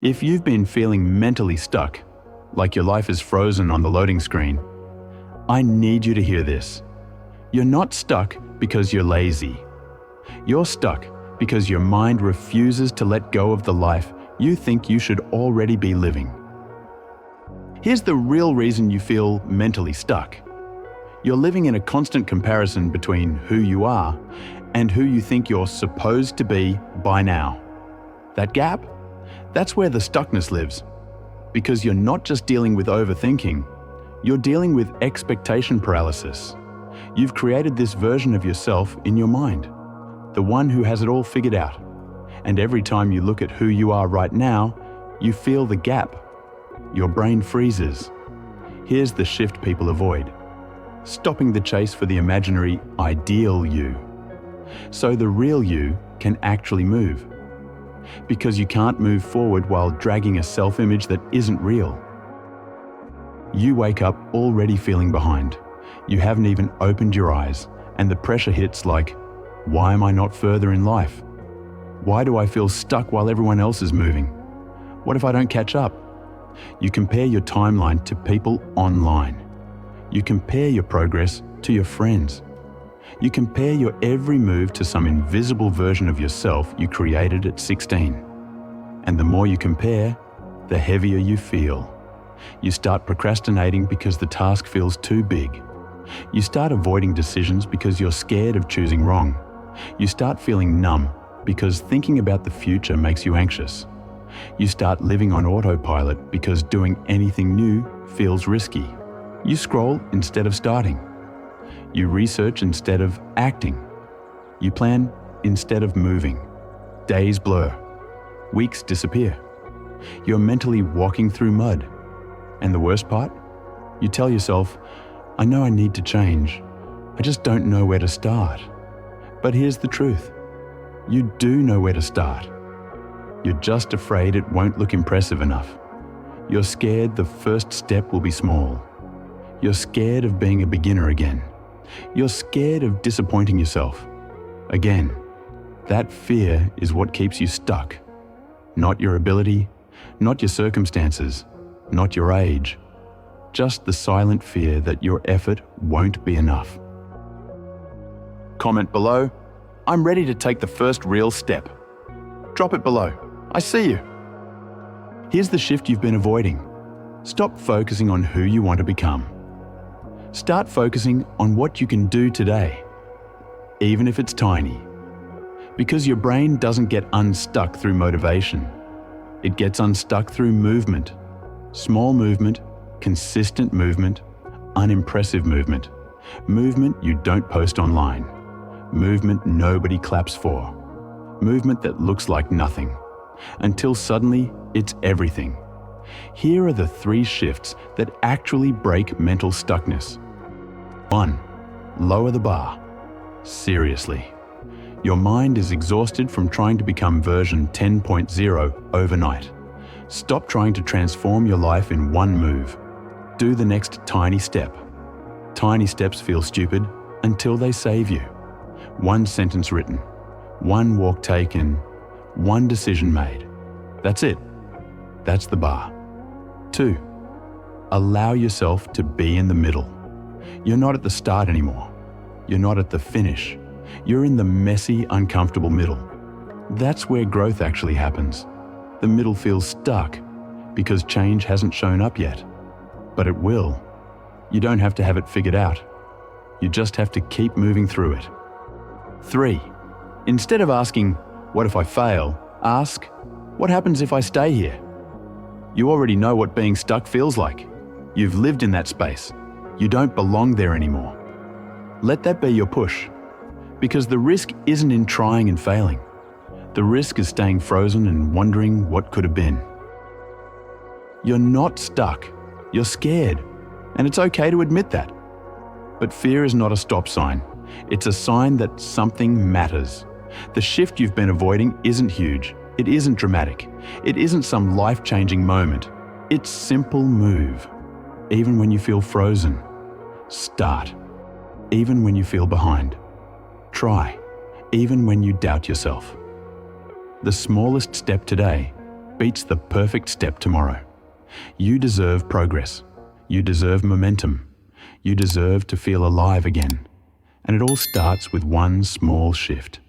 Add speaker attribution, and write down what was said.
Speaker 1: If you've been feeling mentally stuck, like your life is frozen on the loading screen, I need you to hear this. You're not stuck because you're lazy. You're stuck because your mind refuses to let go of the life you think you should already be living. Here's the real reason you feel mentally stuck. You're living in a constant comparison between who you are and who you think you're supposed to be by now. That gap? That's where the stuckness lives. Because you're not just dealing with overthinking, you're dealing with expectation paralysis. You've created this version of yourself in your mind, the one who has it all figured out. And every time you look at who you are right now, you feel the gap. Your brain freezes. Here's the shift people avoid: stopping the chase for the imaginary ideal you, so the real you can actually move. Because you can't move forward while dragging a self-image that isn't real. You wake up already feeling behind. You haven't even opened your eyes, and the pressure hits like, why am I not further in life? Why do I feel stuck while everyone else is moving? What if I don't catch up? You compare your timeline to people online. You compare your progress to your friends. You compare your every move to some invisible version of yourself you created at 16. And the more you compare, the heavier you feel. You start procrastinating because the task feels too big. You start avoiding decisions because you're scared of choosing wrong. You start feeling numb because thinking about the future makes you anxious. You start living on autopilot because doing anything new feels risky. You scroll instead of starting. You research instead of acting. You plan instead of moving. Days blur. Weeks disappear. You're mentally walking through mud. And the worst part? You tell yourself, I know I need to change. I just don't know where to start. But here's the truth. You do know where to start. You're just afraid it won't look impressive enough. You're scared the first step will be small. You're scared of being a beginner again. You're scared of disappointing yourself. Again, that fear is what keeps you stuck. Not your ability, not your circumstances, not your age. Just the silent fear that your effort won't be enough. Comment below, I'm ready to take the first real step. Drop it below. I see you. Here's the shift you've been avoiding. Stop focusing on who you want to become. Start focusing on what you can do today, even if it's tiny. Because your brain doesn't get unstuck through motivation. It gets unstuck through movement. Small movement, consistent movement, unimpressive movement. Movement you don't post online. Movement nobody claps for. Movement that looks like nothing. Until suddenly, it's everything. Here are the 3 shifts that actually break mental stuckness. 1. Lower the bar. Seriously. Your mind is exhausted from trying to become version 10.0 overnight. Stop trying to transform your life in one move. Do the next tiny step. Tiny steps feel stupid until they save you. 1 sentence written, 1 walk taken, 1 decision made. That's it. That's the bar. 2. Allow yourself to be in the middle. You're not at the start anymore. You're not at the finish. You're in the messy, uncomfortable middle. That's where growth actually happens. The middle feels stuck because change hasn't shown up yet. But it will. You don't have to have it figured out. You just have to keep moving through it. 3. Instead of asking, what if I fail? Ask, what happens if I stay here? You already know what being stuck feels like. You've lived in that space. You don't belong there anymore. Let that be your push. Because the risk isn't in trying and failing. The risk is staying frozen and wondering what could have been. You're not stuck. You're scared. And it's okay to admit that. But fear is not a stop sign. It's a sign that something matters. The shift you've been avoiding isn't huge. It isn't dramatic. It isn't some life-changing moment. It's simple move. Even when you feel frozen, start. Even when you feel behind, try. Even when you doubt yourself. The smallest step today beats the perfect step tomorrow. You deserve progress. You deserve momentum. You deserve to feel alive again. And it all starts with one small shift.